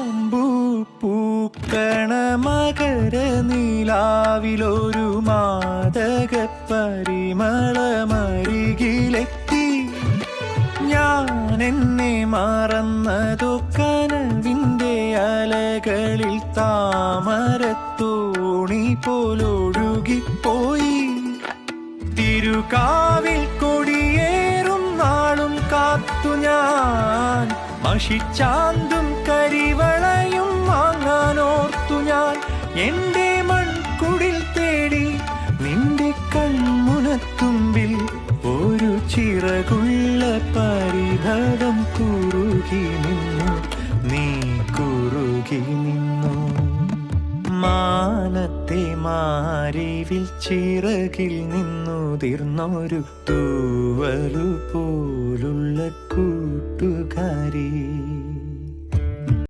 മാമ്പൂ പൂക്കണ മകര നീലാവിലൊരു മാദക പരിമളമരികിലെത്തി. ഞാൻ എന്നെ മറന്നതോ കനവിൻ്റെ അലകളിൽ താമരത്തോണി പോലൊഴുകിപ്പോയി. തിരുകാവിൽ കൊടിയേറും നാളും കാത്തു ഞാൻ, മഷിച്ചാന്തും കരിവളയും വാങ്ങാനോർത്തു ഞാൻ. എൻ്റെ മൺകുടിൽ തേടി നിന്റെ കൺമുനത്തുമ്പിൽ ഒരു ചിറകുള്ള പരിഭവം കുറുകി നിന്നു, നീ കുറുകി നിന്നു. മാനത്തെ മാരിവിൽ ചിറകിൽ നിന്നുതിർന്നൊരു തൂവലു പോലുള്ള കൂട്ടുകാരി.